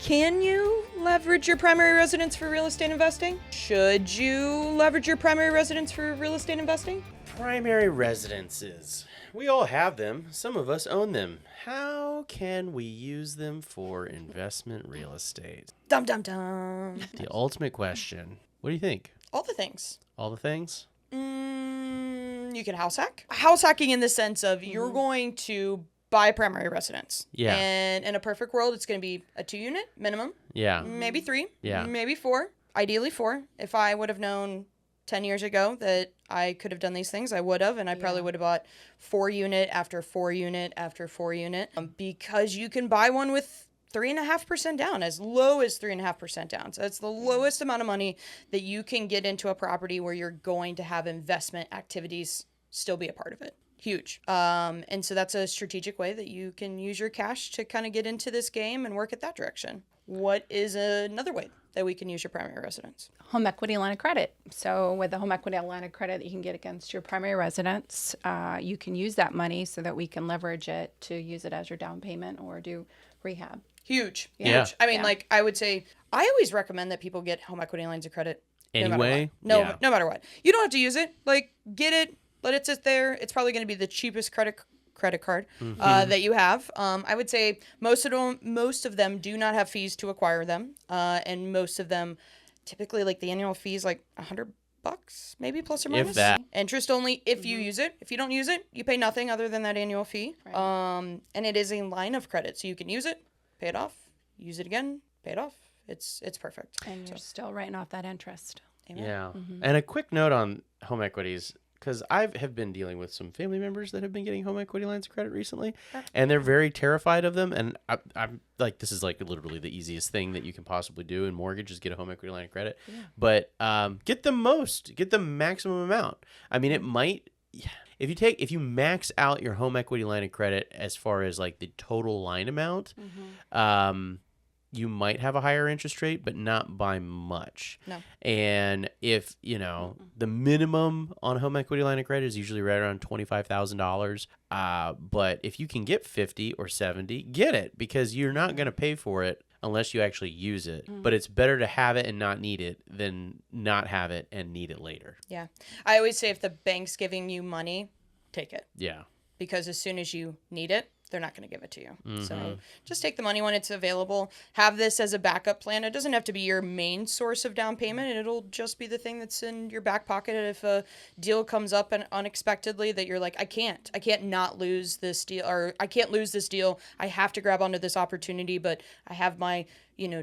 Can you leverage your primary residence for real estate investing? Should you leverage your primary residence for real estate investing? Primary residences. We all have them. Some of us own them. How can we use them for investment real estate? Dum dum dum. The ultimate question. What do you think? All the things. All the things? You can house hack. House hacking in the sense of you're going to buy a primary residence. Yeah. And in a perfect world, it's going to be a 2-unit minimum. Yeah. Maybe 3. Yeah. Maybe 4. Ideally 4. If I would have known 10 years ago that I could have done these things, I would have, and I probably would have bought 4-unit after 4-unit after 4-unit, because you can buy one with 3.5% down, as low as 3.5% down. So it's the lowest amount of money that you can get into a property where you're going to have investment activities still be a part of it. Huge. And so that's a strategic way that you can use your cash to kind of get into this game and work at that direction. What is another way that we can use your primary residence? Home equity line of credit. So with the home equity line of credit that you can get against your primary residence, you can use that money so that we can leverage it to use it as your down payment or do rehab. Huge. Yeah. Huge. I mean, like, I would say, I always recommend that people get home equity lines of credit. Anyway? No Yeah. no matter what. You don't have to use it. Like, get it, let it sit there. It's probably going to be the cheapest credit card that you have. I would say most of them do not have fees to acquire them. And most of them, typically, like, the annual fees, like $100, maybe, plus or minus. If that. Interest only if you use it. If you don't use it, you pay nothing other than that annual fee. Right. And it is a line of credit, so you can use it, pay it off, use it again, pay it off. It's perfect. And you're still writing off that interest. Amen. Yeah. And a quick note on home equities, because I have been dealing with some family members that have been getting home equity lines of credit recently, and they're very terrified of them. And I'm like, this is like literally the easiest thing that you can possibly do in mortgage is get a home equity line of credit. Yeah. But get the maximum amount. I mean, it might, if you max out your home equity line of credit as far as like the total line amount, you might have a higher interest rate, but not by much. No. And if, the minimum on a home equity line of credit is usually right around $25,000. But if you can get 50 or 70, get it, because you're not going to pay for it unless you actually use it. But it's better to have it and not need it than not have it and need it later. Yeah. I always say if the bank's giving you money, take it. Yeah. Because as soon as you need it, they're not going to give it to you. So just take the money when it's available. Have this as a backup plan. It doesn't have to be your main source of down payment. It'll just be the thing that's in your back pocket. If a deal comes up and unexpectedly that you're like, I can't not lose this deal, or I can't lose this deal. I have to grab onto this opportunity, but I have my,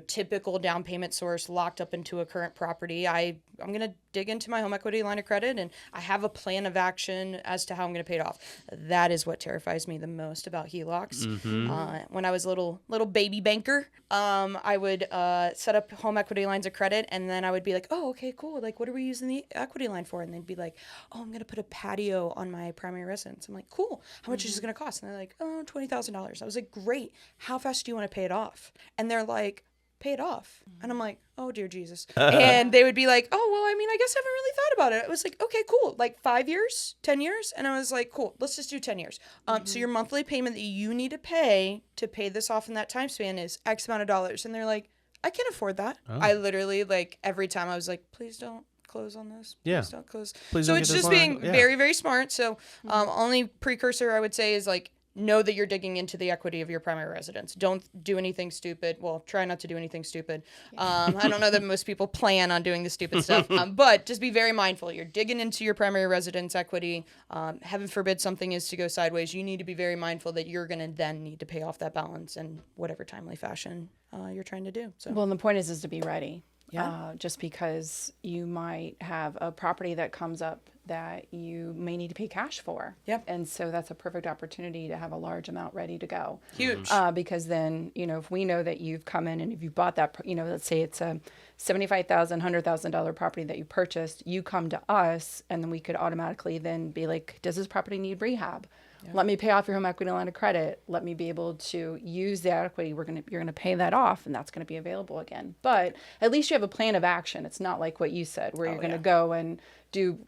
typical down payment source locked up into a current property. I'm going to dig into my home equity line of credit, and I have a plan of action as to how I'm going to pay it off. That is what terrifies me the most about HELOCs. When I was a little baby banker, I would set up home equity lines of credit, and then I would be like, oh, okay, cool. Like, what are we using the equity line for? And they'd be like, oh, I'm going to put a patio on my primary residence. I'm like, cool. How much is it going to cost? And they're like, oh, $20,000. I was like, great. How fast do you want to pay it off? And they're like, pay it off. And I'm like, oh dear Jesus. And they would be like, oh, well, I mean, I guess I haven't really thought about it. I was like, okay, cool. Like 5 years, 10 years. And I was like, cool, let's just do 10 years. So your monthly payment that you need to pay this off in that time span is X amount of dollars. And they're like, I can't afford that. I literally, like, every time I was like, please don't close on this. Yeah. Please don't close. Please so don't it's get this just being line. Yeah. very, very smart. So only precursor I would say is like, know that you're digging into the equity of your primary residence. Don't do anything stupid. Well, try not to do anything stupid. I don't know that most people plan on doing the stupid stuff, but just be very mindful. You're digging into your primary residence equity. Heaven forbid something is to go sideways. You need to be very mindful that you're going to then need to pay off that balance in whatever timely fashion you're trying to do. So, Well, and the point is to be ready. Yeah. Just because you might have a property that comes up that you may need to pay cash for. Yep. And so that's a perfect opportunity to have a large amount ready to go. huge. Because then, if we know that you've come in and if you bought that, let's say it's a $75,000, $100,000 property that you purchased, you come to us and then we could automatically then be like, does this property need rehab? Let me pay off your home equity line of credit. Let me be able to use that equity. You're gonna pay that off, and that's gonna be available again. But at least you have a plan of action. It's not like what you said, where you're gonna go and do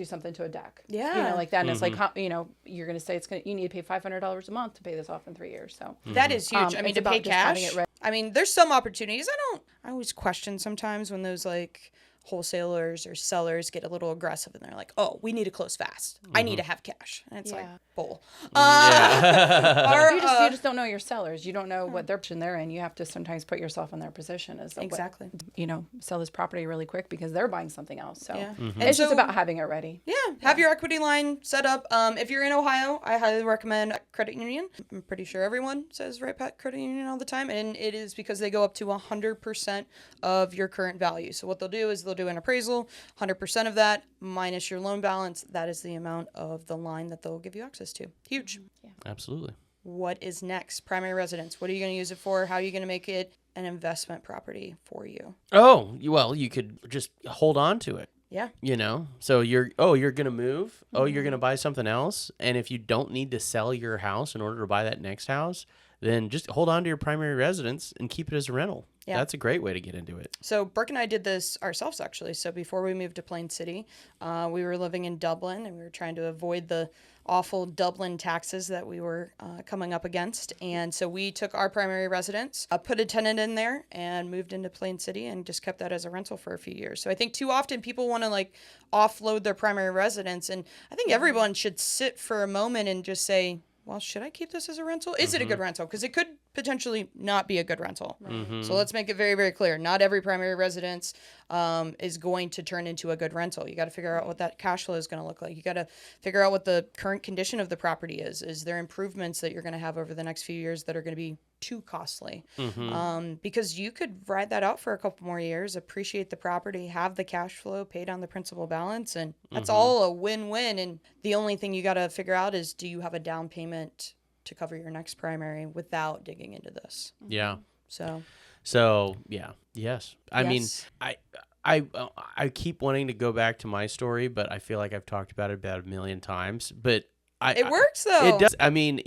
something to a deck. Yeah. Like that. And it's like, you're gonna say you need to pay $500 a month to pay this off in 3 years. So That is huge. I mean, it's to about pay just having cash, it ready. I mean, there's some opportunities. I always question sometimes when those like wholesalers or sellers get a little aggressive and they're like, oh, we need to close fast. I need to have cash. And it's like, bull. You just don't know your sellers. You don't know what their position they're in. You have to sometimes put yourself in their position as Exactly. Sell this property really quick because they're buying something else. So Yeah. it's just about having it ready. Yeah, have your equity line set up. If you're in Ohio, I highly recommend Credit Union. I'm pretty sure everyone says Right Pat Credit Union all the time, and it is because they go up to 100% of your current value. So what they'll do is they'll do an appraisal, 100% of that minus your loan balance. That is the amount of the line that they'll give you access to. Huge. Absolutely. What is next? Primary residence. What are you going to use it for? How are you going to make it an investment property for you? Oh, well, you could just hold on to it. Yeah. So you're going to move. Oh, you're going to buy something else. And if you don't need to sell your house in order to buy that next house, then just hold on to your primary residence and keep it as a rental. Yeah. That's a great way to get into it. So Brooke and I did this ourselves, actually. So before we moved to Plain City, we were living in Dublin, and we were trying to avoid the awful Dublin taxes that we were coming up against. And so we took our primary residence, put a tenant in there, and moved into Plain City and just kept that as a rental for a few years. So I think too often people want to like offload their primary residence. And I think everyone should sit for a moment and just say, well, should I keep this as a rental? Is it a good rental? Because it could potentially not be a good rental. So let's make it very, very clear. Not every primary residence is going to turn into a good rental. You got to figure out what that cash flow is going to look like. You got to figure out what the current condition of the property is. Is there improvements that you're going to have over the next few years that are going to be too costly? Because you could ride that out for a couple more years, appreciate the property, have the cash flow, pay down the principal balance, and that's all a win-win. And the only thing you got to figure out is, do you have a down payment to cover your next primary without digging into this? Yeah. So yeah. Yes. I mean, I keep wanting to go back to my story, but I feel like I've talked about it about a million times. But it works though. It does. I mean,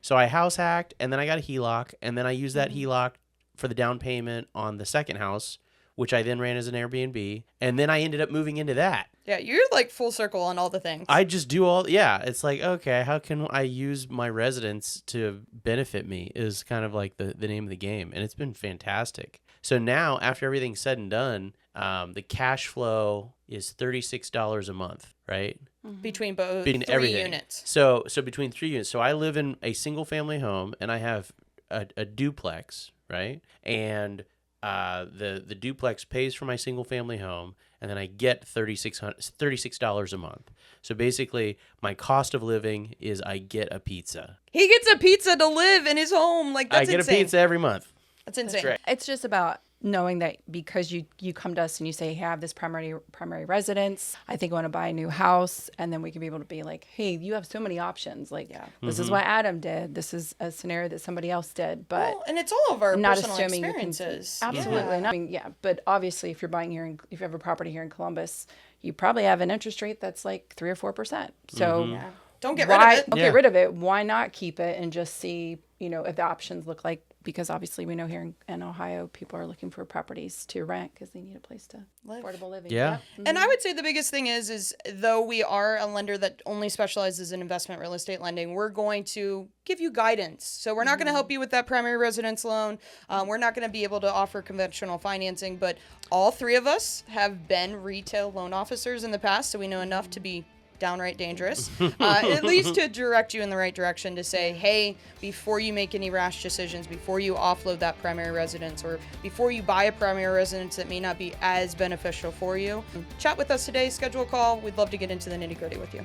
so I house hacked, and then I got a HELOC, and then I used that HELOC for the down payment on the second house, which I then ran as an Airbnb, and then I ended up moving into that. Yeah, you're like full circle on all the things. I just do all, it's like, okay, how can I use my residence to benefit me is kind of like the name of the game, and it's been fantastic. So now, after everything's said and done, the cash flow is $36 a month, right? Between both Between three everything. units. So between 3 units. So I live in a single family home, and I have a duplex, right? And the duplex pays for my single family home, and then I get $36 a month. So basically, my cost of living is I get a pizza. He gets a pizza to live in his home. Like, that's I get insane. a pizza every month. That's insane. right. It's just about knowing that because you come to us and you say, hey, I have this primary residence. I think I want to buy a new house. And then we can be able to be like, hey, you have so many options. Like, this is what Adam did. This is a scenario that somebody else did. But Well, and it's all of our not personal assuming experiences. absolutely. Yeah. Not, I mean, but obviously if you're buying here, if you have a property here in Columbus, you probably have an interest rate that's like 3 or 4%. So Yeah. Don't get rid of it. Don't get rid of it. Why not keep it and just see, if the options look like, because obviously we know here in Ohio, people are looking for properties to rent because they need a place to Live. affordable living. Yeah. And I would say the biggest thing is though we are a lender that only specializes in investment real estate lending, we're going to give you guidance. So we're not going to help you with that primary residence loan. We're not going to be able to offer conventional financing, but all three of us have been retail loan officers in the past, so we know enough to be downright dangerous, at least to direct you in the right direction to say, hey, before you make any rash decisions, before you offload that primary residence, or before you buy a primary residence that may not be as beneficial for you, chat with us today, schedule a call. We'd love to get into the nitty-gritty with you.